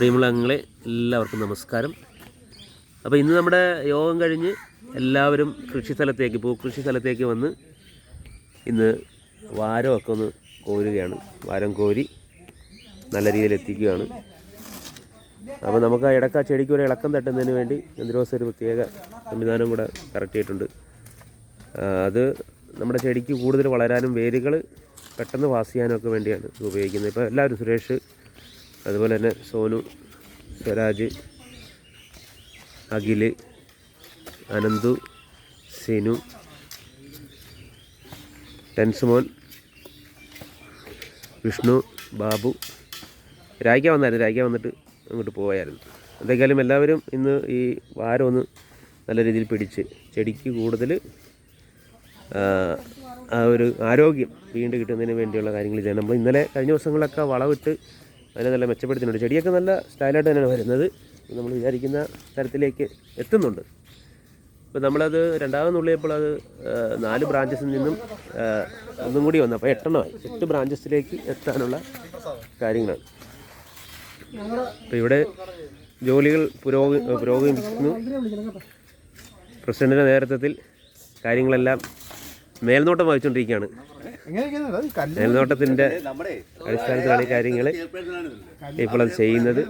പ്രിയമുള്ള അംഗങ്ങളെ എല്ലാവർക്കും നമസ്കാരം. അപ്പോൾ ഇന്ന് നമ്മുടെ യോഗം കഴിഞ്ഞ് എല്ലാവരും പൂക്കൃഷി സ്ഥലത്തേക്ക് വന്ന് ഇന്ന് വാരമൊക്കെ ഒന്ന് കോരുകയാണ്. വാരം കോരി നല്ല രീതിയിൽ എത്തിക്കുകയാണ്. അപ്പോൾ നമുക്ക് ആ ഇടയ്ക്ക് ആ ചെടിക്ക് ഒരു ഇളക്കം തട്ടുന്നതിന് വേണ്ടി എന്തിനോസം ഒരു പ്രത്യേക സംവിധാനം കൂടെ കറക്റ്റ് ചെയ്തിട്ടുണ്ട്. അത് നമ്മുടെ ചെടിക്ക് കൂടുതൽ വളരാനും വേരുകൾ പെട്ടെന്ന് പാസ് ചെയ്യാനും ഒക്കെ വേണ്ടിയാണ് ഇത് ഉപയോഗിക്കുന്നത്. ഇപ്പോൾ എല്ലാവരും സുരേഷ്, അതുപോലെ തന്നെ സോനു, സ്വരാജ്, അഖിൽ, അനന്തു, സിനു, ടെൻസുമോൻ, വിഷ്ണു, ബാബു, രായ്ക്ക വന്നിട്ട് അങ്ങോട്ട് പോയായിരുന്നു. എന്തെങ്കിലും എല്ലാവരും ഇന്ന് ഈ വാരം ഒന്ന് നല്ല രീതിയിൽ പിടിച്ച് ചെടിക്ക് കൂടുതൽ ആ ഒരു ആരോഗ്യം വീണ്ടും കിട്ടുന്നതിന് വേണ്ടിയുള്ള കാര്യങ്ങൾ ചെയ്യണം. നമ്മൾ ഇന്നലെ കഴിഞ്ഞ ദിവസങ്ങളിലൊക്കെ വളമിട്ട് അതിനെ നല്ല മെച്ചപ്പെടുത്തുന്നുണ്ട്. ചെടിയൊക്കെ നല്ല സ്റ്റൈലായിട്ട് തന്നെയാണ് വരുന്നത്. നമ്മൾ വിചാരിക്കുന്ന തരത്തിലേക്ക് എത്തുന്നുണ്ട്. ഇപ്പോൾ നമ്മളത് രണ്ടാമത് നുള്ളിയപ്പോൾ അത് 4 ബ്രാഞ്ചസിൽ നിന്നും ഒന്നും കൂടി വന്നു. അപ്പോൾ 8 ബ്രാഞ്ചസിലേക്ക് എത്താനുള്ള കാര്യങ്ങളാണ്. അപ്പോൾ ഇവിടെ ജോലികൾ പുരോഗമിക്കുന്നു. പ്രസിഡന്റിൻ്റെ നേതൃത്വത്തിൽ കാര്യങ്ങളെല്ലാം മേൽനോട്ടം വഹിച്ചുകൊണ്ടിരിക്കുകയാണ്. മേൽനോട്ടത്തിൻ്റെ അടിസ്ഥാനത്തിലാണ് ഈ കാര്യങ്ങൾ ഇപ്പോൾ അത് ചെയ്യുന്നത്.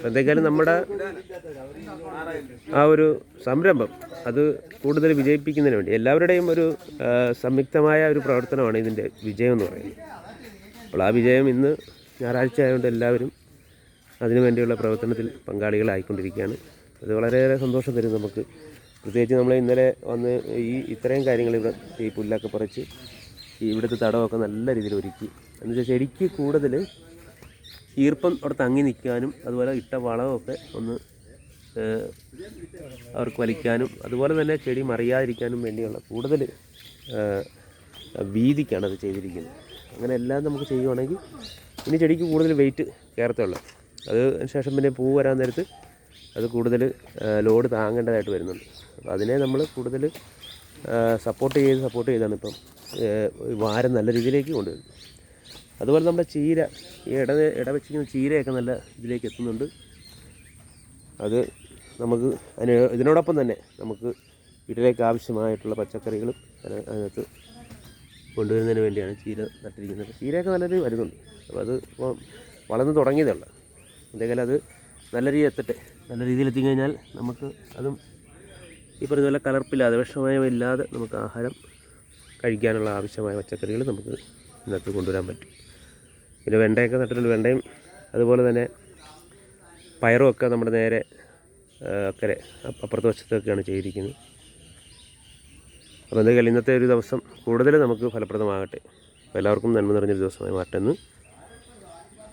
എന്തെങ്കിലും നമ്മുടെ ആ ഒരു സംരംഭം അത് കൂടുതൽ വിജയിപ്പിക്കുന്നതിന് വേണ്ടി എല്ലാവരുടെയും ഒരു സംയുക്തമായ ഒരു പ്രവർത്തനമാണ് ഇതിൻ്റെ വിജയം എന്ന് പറയുന്നത്. അപ്പോൾ ആ വിജയം ഇന്ന് ഞായറാഴ്ച ആയതുകൊണ്ട് എല്ലാവരും അതിനു വേണ്ടിയുള്ള പ്രവർത്തനത്തിൽ പങ്കാളികളായിക്കൊണ്ടിരിക്കുകയാണ്. അത് വളരെയേറെ സന്തോഷം തരും നമുക്ക്. പ്രത്യേകിച്ച് നമ്മൾ ഇന്നലെ വന്ന് ഇത്രയും കാര്യങ്ങൾ ഇവിടെ ഈ പുല്ലൊക്കെ പറിച്ച് ഇവിടുത്തെ തടമൊക്കെ നല്ല രീതിയിൽ ഒരുക്കി. എന്നുവെച്ചാൽ ചെടിക്ക് കൂടുതൽ ഈർപ്പം അവിടെ തങ്ങി നിൽക്കാനും അതുപോലെ ഇട്ട വളമൊക്കെ ഒന്ന് അവർക്ക് വലിക്കാനും അതുപോലെ തന്നെ ചെടി മറിയാതിരിക്കാനും വേണ്ടിയുള്ള കൂടുതൽ വീതിക്കാണ് അത് ചെയ്തിരിക്കുന്നത്. അങ്ങനെ എല്ലാം നമുക്ക് ചെയ്യുവാണെങ്കിൽ ഇനി ചെടിക്ക് കൂടുതൽ വെയിറ്റ് കയറത്തുള്ളൂ. അത് ശേഷം പിന്നെ പൂ വരാൻ നേരത്ത് അത് കൂടുതൽ ലോഡ് താങ്ങേണ്ടതായിട്ട് വരുന്നുണ്ട്. അപ്പോൾ അതിനെ നമ്മൾ കൂടുതൽ സപ്പോർട്ട് ചെയ്താണ് ഇപ്പം വാരം നല്ല രീതിയിലേക്ക് കൊണ്ടുവരുന്നത്. അതുപോലെ നമ്മുടെ ചീര, ഈ ഇടവെച്ചിരിക്കുന്ന ചീരയൊക്കെ നല്ല ഇതിലേക്ക് എത്തുന്നുണ്ട്. അത് നമുക്ക് ഇതിനോടൊപ്പം തന്നെ നമുക്ക് വീട്ടിലേക്ക് ആവശ്യമായിട്ടുള്ള പച്ചക്കറികളും അതിനകത്ത് കൊണ്ടുവരുന്നതിന് വേണ്ടിയാണ് ചീര നട്ടിരിക്കുന്നത്. ചീരയൊക്കെ നല്ല രീതിയിൽ വരുന്നുണ്ട്. അപ്പോൾ അത് ഇപ്പോൾ വളർന്ന് തുടങ്ങിയതല്ല. എന്തെങ്കിലും അത് നല്ല രീതിയിൽ എത്തട്ടെ. നല്ല രീതിയിൽ എത്തിക്കഴിഞ്ഞാൽ നമുക്ക് അതും ഈ പറഞ്ഞ പോലെ കലർപ്പില്ലാതെ വിഷമയമില്ലാതെ നമുക്ക് ആഹാരം കഴിക്കാനുള്ള ആവശ്യമായ പച്ചക്കറികൾ നമുക്ക് ഇതിനകത്ത് കൊണ്ടുവരാൻ പറ്റും. പിന്നെ വെണ്ടയൊക്കെ നട്ടിട്ടുണ്ട്. വെണ്ടയും അതുപോലെ തന്നെ പയറും ഒക്കെ നമ്മുടെ നേരെ അക്കരെ അപ്പുറത്തെ വശത്തൊക്കെയാണ് ചെയ്തിരിക്കുന്നത്. അപ്പോൾ എന്തെങ്കിലും ഇന്നത്തെ ഒരു ദിവസം കൂടുതൽ നമുക്ക് ഫലപ്രദമാകട്ടെ. അപ്പോൾ എല്ലാവർക്കും നന്മ നിറഞ്ഞൊരു ദിവസമായി മാറ്റെന്ന്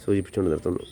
സൂചിപ്പിച്ചുകൊണ്ട് നിർത്തുന്നു.